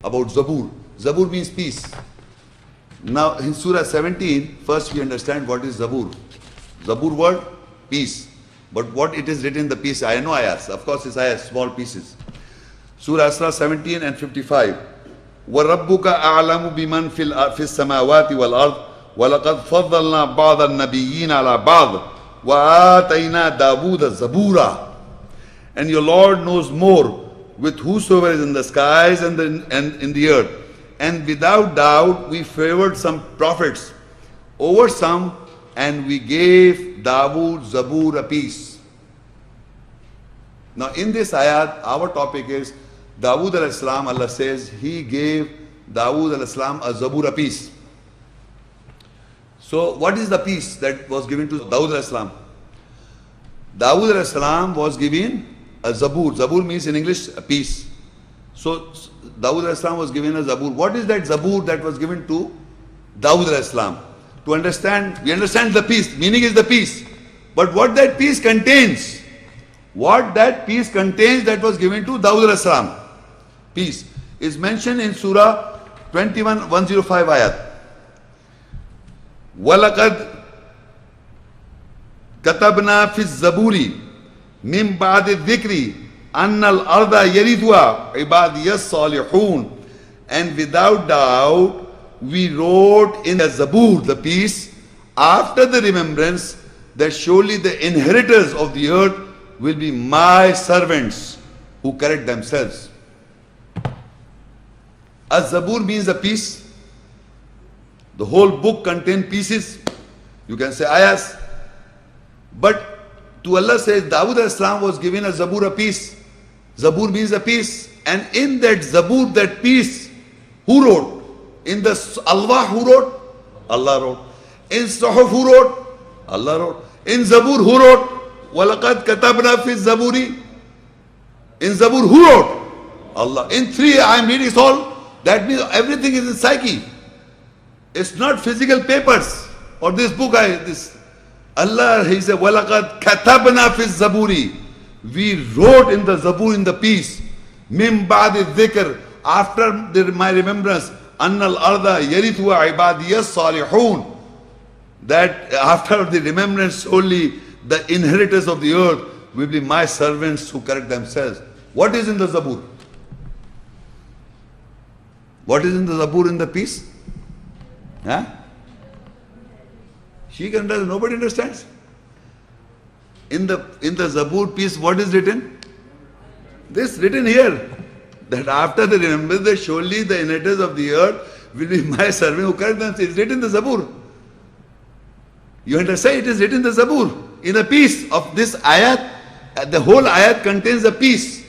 about Zabur. Zabur means peace. Now in Surah 17, first we understand what is Zabur. Zabur word, peace. But what it is written in the piece, I know ayahs. Of course it's ayahs, small pieces. Surah Asra 17 and 55. وَرَبُّكَ أَعْلَمُ بِمَنْ فِي السَّمَاوَاتِ وَالْأَرْضِ وَلَقَدْ فَضَّلْنَا بَعْضَ النَّبِيِّينَ عَلَى بَعْضٍ وَآتَيْنَا دَاوُودَ زَبُورًا. And your Lord knows more with whosoever is in the skies and in the earth. And without doubt we favored some prophets over some, and we gave Dawood Zabur a peace. Now in this ayat, our topic is Dawood al-Islam. Allah says He gave Dawood al-Islam a Zabur a peace. So what is the peace that was given to Dawood al-Islam? Dawood al-Islam was given a Zabur. Zabur means in English a peace. So Dawood al-Islam was given a Zabur. What is that Zabur that was given to Dawood al-Islam? To understand, we understand the peace. Meaning is the peace. But what that peace contains, what that peace contains that was given to Dawood al-Islam, peace, is mentioned in Surah 21, 105 ayat. وَلَقَدْ كَتَبْنَا فِي الزَّبُورِ مِنْ بَعْدِ الذِّكْرِ أَنَّ الْأَرْضَ يَرِثُهَا عِبَادِيَ الصَّالِحُونَ. And without doubt we wrote in the Zabur, the peace, after the remembrance, that surely the inheritors of the earth will be my servants who correct themselves. A Zabur means a peace. The whole book contains pieces. You can say ayahs. But to Allah says Dawood al-Islam was given a Zabur a peace. Zabur means a peace. And in that Zabur, that peace, who wrote? In the Alwah, who wrote? Allah wrote. In Suhuf, who wrote? Allah wrote. In Zabur, who wrote? وَلَقَدْ كَتَبْنَا فِي الزَّبُورِ. In Zabur, who wrote? Allah. In 3 I am reading it all. That means everything is in psyche. It's not physical papers. Or this book, Allah, He said, وَلَقَدْ كَتَبْنَا فِي الزَّبُورِ. We wrote in the Zabur, in the peace, مِنْ بَعْدِ الذِّكْر, after my remembrance, أَنَّ الْأَرْضَ يَرِثُهَا عِبَادِيَ الصَّالِحُونَ. That after the remembrance only the inheritors of the earth will be my servants who correct themselves. What is in the Zabur? What is in the Zabur, in the peace? Huh? She can understand, nobody understands. In the Zabur piece, what is written? This written here, that after the remembrance, that surely the inheritors of the earth will be my servant who correct themselves. It's written in the Zabur. You understand? It is written in the Zabur. In a piece of this ayat, the whole ayat contains a piece.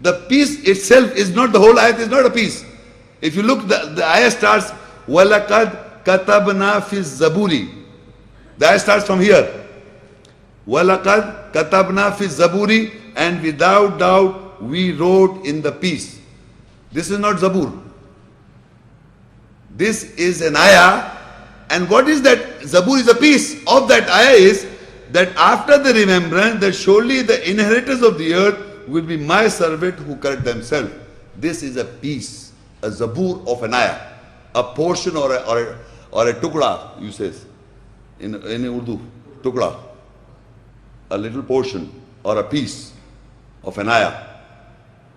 The piece itself is not, the whole ayat is not a piece. If you look, the ayat starts, وَلَقَدْ كَتَبْنَا فِي الزَّبُورِ. The ayat starts from here. وَلَقَدْ كَتَبْنَا فِي الزَّبُورِ. And without doubt we wrote in the piece. This is not Zabur. This is an ayah. And what is that? Zabur is a piece of that ayah, is that after the remembrance, that surely the inheritors of the earth will be my servant who correct themselves. This is a piece, a Zabur of an ayah, a portion or a tukla, you says in Urdu, tukla, a little portion or a piece of an ayah.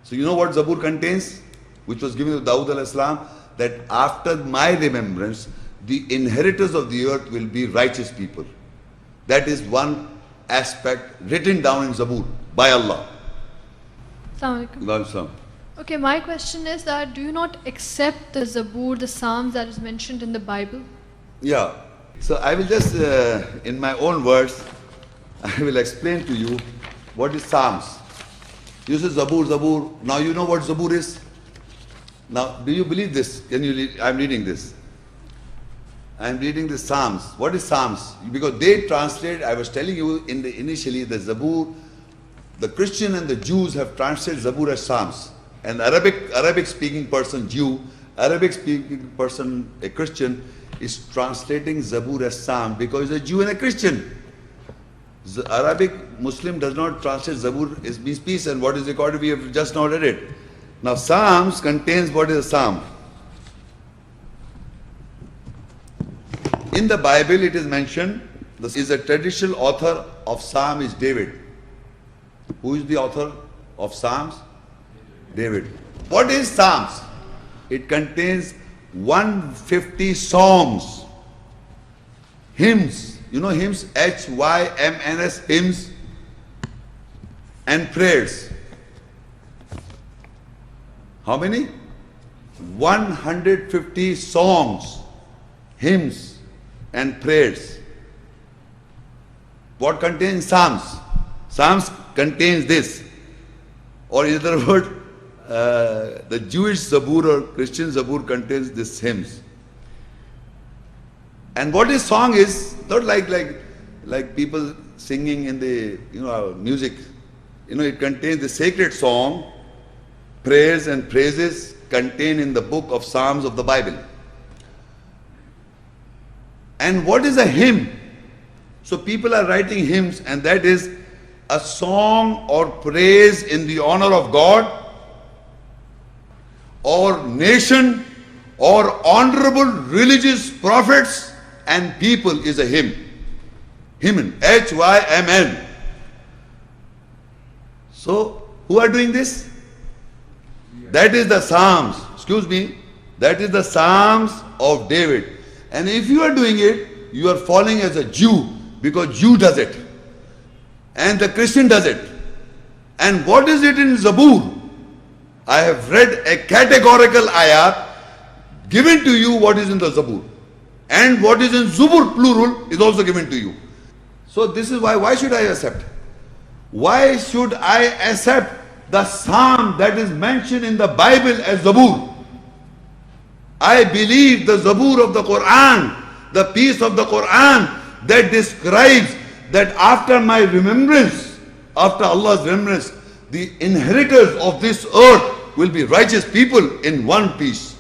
So you know what Zabur contains, which was given to Dawood al-Islam, that after my remembrance, the inheritors of the earth will be righteous people. That is one aspect written down in Zabur by Allah. Assalamu alaikum. Okay, my question is that do you not accept the Zabur, the Psalms that is mentioned in the Bible? Yeah. So I will just, in my own words, I will explain to you what is Psalms. You say Zabur, Zabur. Now you know what Zabur is? Now, do you believe this? Can you read? I'm reading this. I'm reading the Psalms. What is Psalms? Because they translate, I was telling you initially, the Zabur, the Christian and the Jews have translated Zabur as Psalms. An Arabic speaking person, Jew, Arabic speaking person, a Christian, is translating Zabur as Psalm because he's a Jew and a Christian. The Arabic Muslim does not translate Zabur as means peace, and what is recorded, we have just now read it. Now Psalms contains what is a psalm? In the Bible it is mentioned, this is a traditional author of Psalm is David. Who is the author of Psalms? David. What is Psalms? It contains 150 songs, hymns. You know hymns, HYMNS, hymns and prayers. How many? 150 songs, hymns and prayers. What contains Psalms? Psalms contains this. Or in other words, the Jewish Zabur or Christian Zabur contains these hymns. And what is song is not like people singing in the music. It contains the sacred song, prayers and praises contained in the book of Psalms of the Bible. And what is a hymn? So people are writing hymns, and that is a song or praise in the honor of God or nation or honorable religious prophets and people is a hymn. Hymn, H-Y-M-N. So, who are doing this? That is the Psalms. Excuse me. That is the Psalms of David. And if you are doing it, you are falling as a Jew, because Jew does it. And the Christian does it. And what is it in Zabur? I have read a categorical ayat given to you what is in the Zabur. And what is in Zubur plural is also given to you. So this is why should I accept? Why should I accept the psalm that is mentioned in the Bible as Zabur? I believe the Zabur of the Quran, the piece of the Quran that describes that after my remembrance, after Allah's remembrance, the inheritors of this earth will be righteous people in one piece.